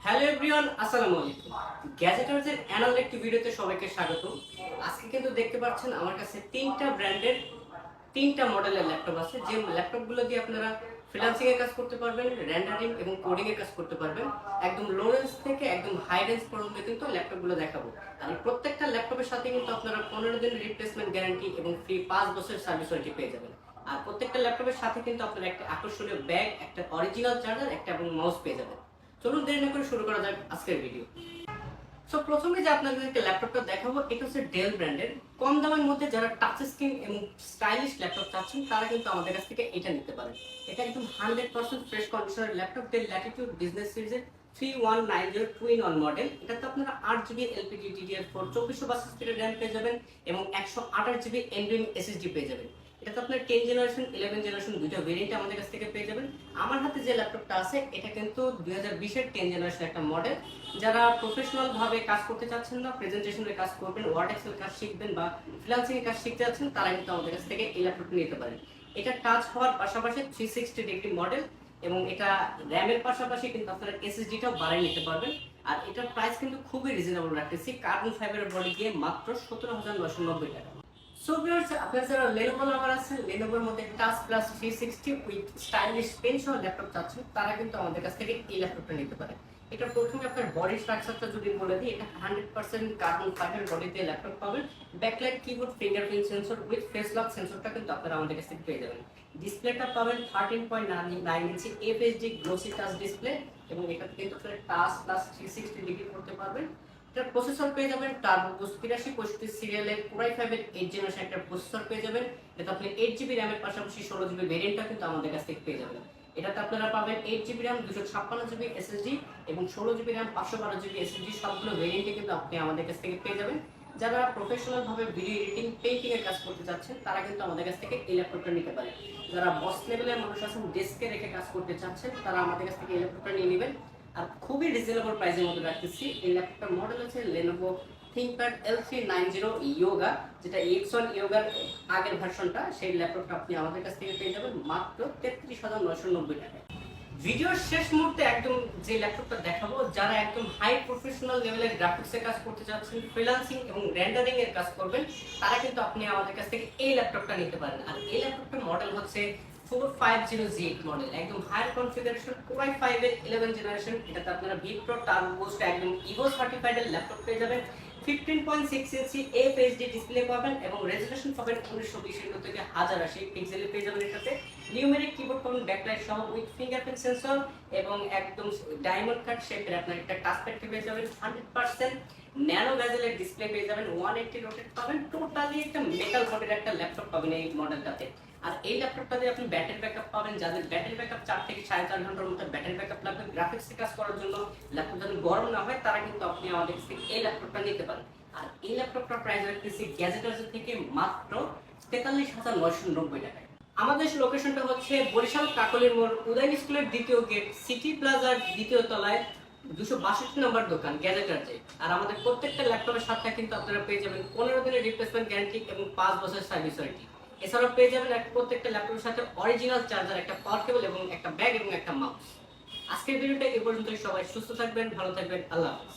Hello everyone, আসসালামু আলাইকুম। গ্যাজেটার্সের anal একটি ভিডিওতে সবাইকে স্বাগত। আজকে কিন্তু দেখতে পাচ্ছেন আমার কাছে তিনটা ব্র্যান্ডের তিনটা মডেলের ল্যাপটপ আছে, যে ল্যাপটপগুলো দিয়ে আপনারা ফ্রিল্যান্সিং এর কাজ করতে পারবেন, রেন্ডারিং এবং কোডিং এর কাজ করতে পারবেন। একদম লো রেঞ্জ থেকে একদম হাই রেঞ্জ পর্যন্ত কিন্তু ল্যাপটপগুলো দেখাবো। আর এই প্রত্যেকটা ল্যাপটপের সাথে কিন্তু আপনারা 15 দিনের রিপ্লেসমেন্ট গ্যারান্টি এবং ফ্রি 5 বছরের সার্ভিস ওয়ারেন্টি পেয়ে যাবেন। আর প্রত্যেকটা ল্যাপটপের সাথে কিন্তু আপনারা একটা আকর্ষণীয় ব্যাগ, একটা অরিজিনাল চার্জার, একটা এবং মাউস পেয়ে যাবেন। চলুন দেরি না করে শুরু করা যাক আজকের ভিডিও। সো প্রথমে যে আপনাদেরকে ল্যাপটপটা দেখাবো, এটা হচ্ছে ডেল ব্র্যান্ডের। কম দামের মধ্যে যারা টাচ স্ক্রিন এবং স্টাইলিশ ল্যাপটপ চাচ্ছেন তারা কিন্তু আমাদের কাছ থেকে এটা নিতে পারেন। এটা একদম 100% ফ্রেশ কন্ডিশনের ল্যাপটপ, ডেল ল্যাটিটিউড বিজনেস সিরিজের 3190 2-in-1 মডেল। এটাতে আপনারা 8GB এলপিডি DDR4 2400 র্যাম পেয়ে যাবেন এবং 128GB NVMe SSD পেয়ে যাবেন। এটাতে আপনার 10 জেনারেশন 11 জেনারেশন দুইটা ভেরিয়েন্ট আমাদের কাছ থেকে পেয়ে যাবেন। আমার হাতে যে ল্যাপটপটা আছে এটা কিন্তু 2020-এর 10 জেনারেশন একটা মডেল। যারা প্রফেশনাল ভাবে কাজ করতে চাচ্ছেন না, প্রেজেন্টেশনের কাজ করবেন, ওয়ার্ড এক্সেল কাজ শিখবেন বা ফ্রিল্যান্সিং এর কাজ শিখতে যাচ্ছেন, তারা কিন্তু আমাদের কাছ থেকে এই ল্যাপটপটা নিতে পারেন। এটা টাচ হওয়ার পাশাপাশি 360 ডিগ্রি মডেল এবং এটা র্যামের পাশাপাশি কিন্তু আপনারা এসএসডিটাও বাড়িয়ে নিতে পারবেন। আর এটার প্রাইস কিন্তু খুবই রিজনেবল রাখতেছি, কার্বন ফাইবারের বডি দিয়ে মাত্র 17,990 টাকা। সো ভিউয়ার্স, আপনারা যারা Lenovo লাভার আছেন, Lenovoর মধ্যে touch plus 360 with stylish pen সহ ল্যাপটপ চাচ্ছেন, তারা কিন্তু আমাদের কাছ থেকে এই ল্যাপটপটা নিতে পারে। এটা প্রথমে আপনার বডি স্ট্রাকচারটা যদি বলে দিই, এটা 100% কার্বন ফাইবার বডিতে ল্যাপটপ পাবেন। Backlight keyboard, fingerprint sensor with face lock সেন্সরটা কিন্তু আপনারা আমাদের কাছ থেকে পেয়ে যাবেন। ডিসপ্লেটা পাবেন 13.9 ইঞ্চি এফএইচডি গ্লোসি টাচ ডিসপ্লে এবং এটাতে কিন্তু আপনারা টাচ প্লাস 360 ডিগ্রি করতে পারবেন। এটার প্রসেসর পেয়ে যাবেন টার্বো বুস্ট 8365 সিরিয়ালের কোরাই 5-এর 8 জেনারেশন একটা প্রসেসর পেয়ে যাবেন। এটাতে আপনি 8GB র্যামের পাশাপাশি 16GB ভেরিয়েন্টটা কিন্তু আমাদের কাছ থেকে পেয়ে যাবেন। এটাতে আপনারা পাবেন 8GB র্যাম 256GB SSD এবং 16GB র্যাম 512GB SSD, সবগুলো ভেরিয়েন্টে কিন্তু আপনি আমাদের কাছ থেকে পেয়ে যাবেন। যারা প্রফেশনাল ভাবে ভিডিও এডিটিং, পেইন্টিং এর কাজ করতে যাচ্ছেন, তারা কিন্তু আমাদের কাছ থেকে এই ল্যাপটপটা নিতে পারে। যারা বস লেভেলের মানুষ আছেন, ডেস্কে রেখে কাজ করতে চাচ্ছেন, তারা আমাদের কাছ থেকে এই ল্যাপটপটা নিয়ে নেবেন। আর খুবই রিজনেবল প্রাইসের মধ্যে রাখতেছি। এই ল্যাপটপটার মডেল হচ্ছে Lenovo ThinkPad L390 Yoga, যেটা EX1 Yoga আগের ভার্সনটা। সেই ল্যাপটপটা আপনি আমাদের কাছ থেকে পেয়ে যাবেন মাত্র 33,990 টাকায়। ভিডিওর শেষ মুহূর্তে একদম যে ল্যাপটপটা দেখাবো, যারা একদম হাই প্রফেশনাল লেভেলের গ্রাফিক্সের কাজ করতে চাচ্ছেন, ফ্রিল্যান্সিং এবং রেন্ডারিং এর কাজ করবেন, তারা কিন্তু আপনি আমাদের কাছ থেকে এই ল্যাপটপটা নিতে পারেন। আর এই ল্যাপটপটার মডেল হচ্ছে 4500Z মডেল, একদম হায়ার কনফিগারেশন কোরাই 5-এর 11 জেনারেশন। এটাতে আপনারা ভিপ্রো টার্বো বুস্ট একদম ইভো সার্টিফাইড এর ল্যাপটপ পেয়ে যাবেন। 15.6 ইঞ্চি এফএইচডি ডিসপ্লে পাবেন এবং রেজোলিউশন পাবেন 1920 থেকে 1080 পিক্সেলে পেয়ে যাবেন। এটাতে নিউমেরিক কিবোর্ড পাবেন ব্যাকলাইট সহ উইথ ফিঙ্গারপ্রিন্ট সেন্সর এবং একদম ডায়মন্ড কাট শেপের আপনার একটা টাচ প্যাড পেয়ে যাবেন। 100% ন্যানো বেজেলের ডিসপ্লে পেয়ে যাবেন, 180 রোটেট পাবেন। টোটালি একটা মেটাল বডির একটা ল্যাপটপ পাবেন এই মডেলটাতে। আর এই ল্যাপটপটাতে আপনি ব্যাটারি ব্যাকআপ পাবেন, যাদের ব্যাটারি ব্যাকআপ 4 থেকে 4.5 ঘন্টার মতো ব্যাটারি ব্যাকআপ লাগবে গ্রাফিক্স কাজ করার জন্য, ল্যাপটপ যাতে গরম না হয়, তারা কিন্তু আপনি আমাদের কাছ থেকে এই ল্যাপটপটা নিতে পারেন। আর এই ল্যাপটপটার প্রাইস রাখতেছি গ্যাজেটার্স থেকে মাত্র 43,990 টাকায়। আমাদের লোকেশনটা হচ্ছে বরিশাল কাকলির মোড়, উদয়ন স্কুলের দ্বিতীয় গেট, সিটি প্লাজার দ্বিতীয় তলায় 262 নম্বর দোকান গ্যাজেটার্সে। আর আমাদের প্রত্যেকটা ল্যাপটপের সাথে কিন্তু আপনারা পেয়ে যাবেন 15 দিনের রিপ্লেসমেন্ট গ্যারান্টি এবং 5 বছরের সার্ভিস ওয়ারেন্টি। এছাড়াও পেয়ে যাবেন প্রত্যেকটা ল্যাপটপের সাথে অরিজিনাল চার্জার, একটা পাওয়ার কেবল এবং একটা ব্যাগ এবং একটা মাউস। আজকের ভিডিওটা এই পর্যন্তই। সবাই সুস্থ থাকবেন, ভালো থাকবেন, আল্লাহ হাফেজ।